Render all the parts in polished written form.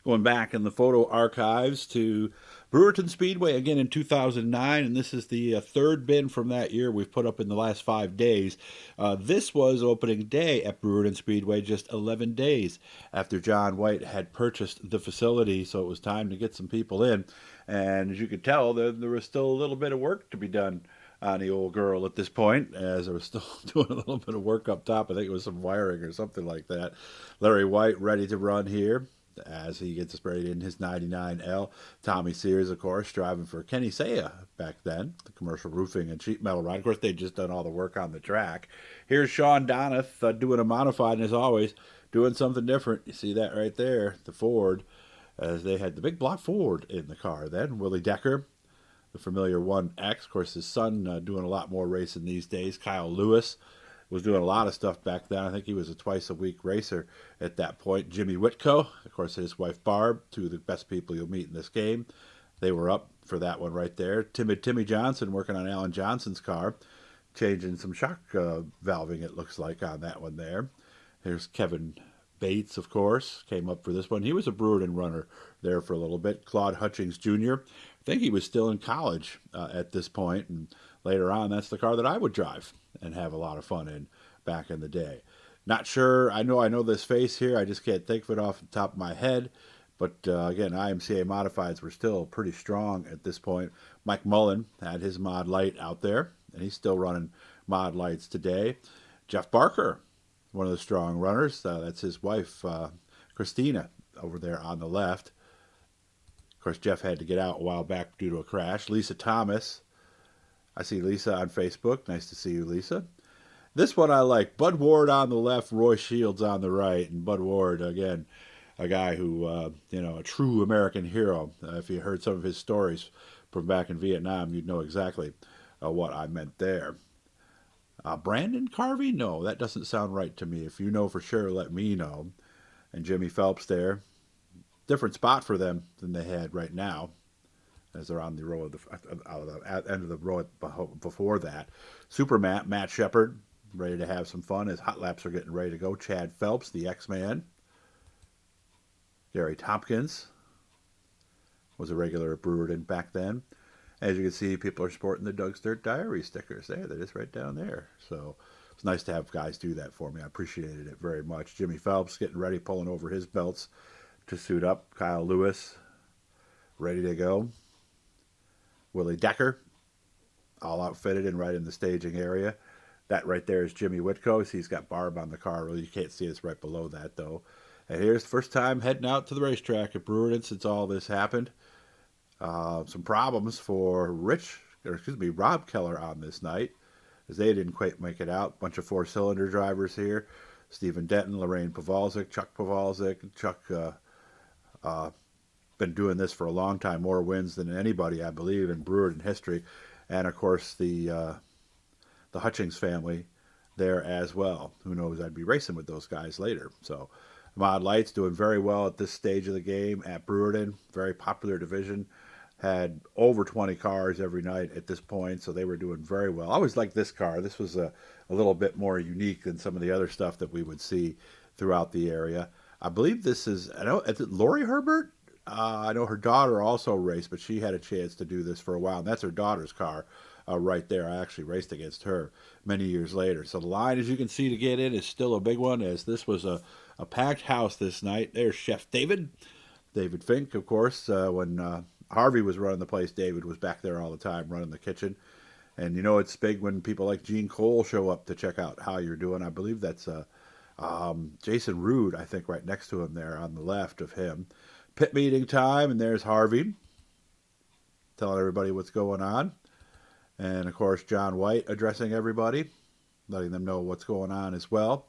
Going back in the photo archives to Brewerton Speedway again in 2009, and this is the third bin from that year we've put up in the last 5 days. This was opening day at Brewerton Speedway just 11 days after John Wight had purchased the facility, so it was time to get some people in. And as you could tell, there was still a little bit of work to be done on the old girl at this point, as I was still doing a little bit of work up top. I think it was some wiring or something like that. Larry White ready to run here as he gets sprayed in his 99L. Tommy Sears, of course, driving for Kenny Saya back then, the commercial roofing and sheet metal ride. Of course, they'd just done all the work on the track. Here's Sean Donath doing a modified, and as always, doing something different. You see that right there, the Ford, as they had the big block Ford in the car then. Willie Decker, the familiar 1X. Of course, his son doing a lot more racing these days. Kyle Lewis was doing a lot of stuff back then. I think he was a twice-a-week racer at that point. Jimmy Whitco, of course, his wife Barb, two of the best people you'll meet in this game. They were up for that one right there. Timmy Johnson working on Alan Johnson's car, changing some shock valving, it looks like, on that one there. Here's Kevin Bates, of course, came up for this one. He was a Brewerton runner there for a little bit. Claude Hutchings Jr., I think he was still in college at this point, and later on, that's the car that I would drive and have a lot of fun in back in the day. Not sure. I know this face here. I just can't think of it off the top of my head. But again, IMCA modifieds were still pretty strong at this point. Mike Mullen had his mod light out there, and he's still running mod lights today. Jeff Barker, one of the strong runners. That's his wife, Christina, over there on the left. Of course, Jeff had to get out a while back due to a crash. Lisa Thomas. I see Lisa on Facebook. Nice to see you, Lisa. This one I like. Bud Ward on the left, Roy Shields on the right. And Bud Ward, again, a guy who, a true American hero. If you heard some of his stories from back in Vietnam, you'd know exactly what I meant there. Brandon Carvey? No, that doesn't sound right to me. If you know for sure, let me know. And Jimmy Phelps there. Different spot for them than they had right now, as they're on the row at the end of the row before that. Super Matt Shepard, ready to have some fun as hot laps are getting ready to go. Chad Phelps, the X-Man. Gary Tompkins was a regular at Brewerton back then. As you can see, people are sporting the Doug's Dirt Diary stickers there. They're just right down there. So it's nice to have guys do that for me. I appreciated it very much. Jimmy Phelps getting ready, pulling over his belts to suit up. Kyle Lewis, ready to go. Willie Decker, all outfitted and right in the staging area. That right there is Jimmy Whitco. He's got Barb on the car. Really, you can't see us right below that, though. And here's the first time heading out to the racetrack at Brewerton since all this happened. Some problems for Rob Keller on this night, as they didn't quite make it out. Bunch of four-cylinder drivers here. Stephen Denton, Lorraine Pavalzik, Chuck Pavalzik. Chuck been doing this for a long time, more wins than anybody, I believe, in Brewerton history. And, of course, the Hutchings family there as well. Who knows, I'd be racing with those guys later. So Mod Lights doing very well at this stage of the game at Brewerton. Very popular division. Had over 20 cars every night at this point, so they were doing very well. I always liked this car. This was a little bit more unique than some of the other stuff that we would see throughout the area. I believe this is Lori Herbert? I know her daughter also raced, but she had a chance to do this for a while, and that's her daughter's car right there. I actually raced against her many years later. So the line, as you can see, to get in is still a big one, as this was a packed house this night. There's Chef David Fink, of course. When Harvey was running the place, David was back there all the time running the kitchen. And you know it's big when people like Gene Cole show up to check out how you're doing. I believe that's Jason Rude, I think, right next to him there on the left of him. Pit meeting time, and there's Harvey telling everybody what's going on. And, of course, John Wight addressing everybody, letting them know what's going on as well.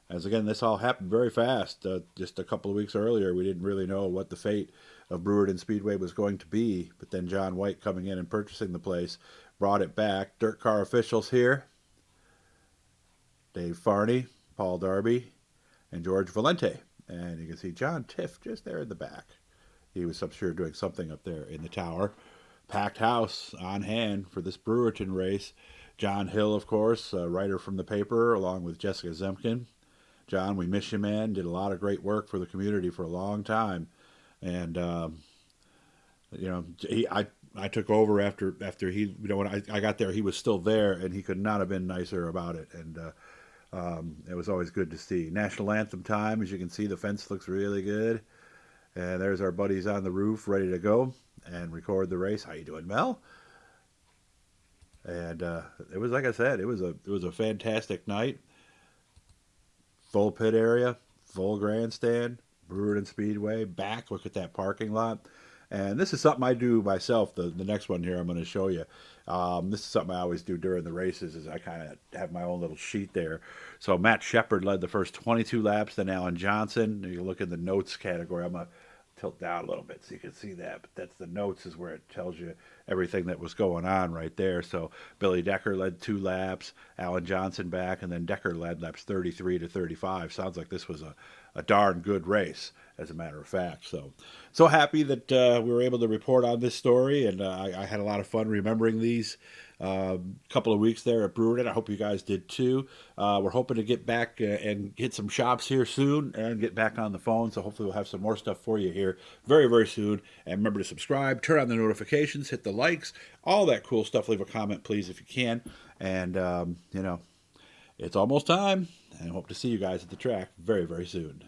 As, again, this all happened very fast. Just a couple of weeks earlier, we didn't really know what the fate of Brewerton Speedway was going to be. But then John Wight coming in and purchasing the place brought it back. Dirt car officials here. Dave Farney, Paul Darby, and George Valente. And you can see John Tiff just there in the back. He was, I'm sure, doing something up there in the tower. Packed house on hand for this Brewerton race. John Hill, of course, a writer from the paper, along with Jessica Zemkin. John, we miss you, man. Did a lot of great work for the community for a long time And I took over after he, when I got there, he was still there, and he could not have been nicer about it. And it was always good to see. National anthem time, as you can see, the fence looks really good. And there's our buddies on the roof ready to go and record the race. How you doing, Mel? And it was, like I said, it was a fantastic night. Full pit area, full grandstand, Brewerton Speedway, back. Look at that parking lot. And this is something I do myself. The next one here I'm going to show you. This is something I always do during the races. Is I kind of have my own little sheet there. So Matt Shepard led the first 22 laps. Then Alan Johnson. You look in the notes category. I'm going to tilt down a little bit so you can see that. But that's the notes, is where it tells you everything that was going on right there. So Billy Decker led 2 laps, Alan Johnson back, and then Decker led laps 33 to 35. Sounds like this was a darn good race, as a matter of fact. So happy that we were able to report on this story, and I had a lot of fun remembering these couple of weeks there at Brewerton. I hope you guys did too. We're hoping to get back and hit some shops here soon and get back on the phone. So hopefully we'll have some more stuff for you here very, very soon. And remember to subscribe, turn on the notifications, hit the likes, all that cool stuff. Leave a comment, please, if you can. And, it's almost time. And I hope to see you guys at the track very, very soon.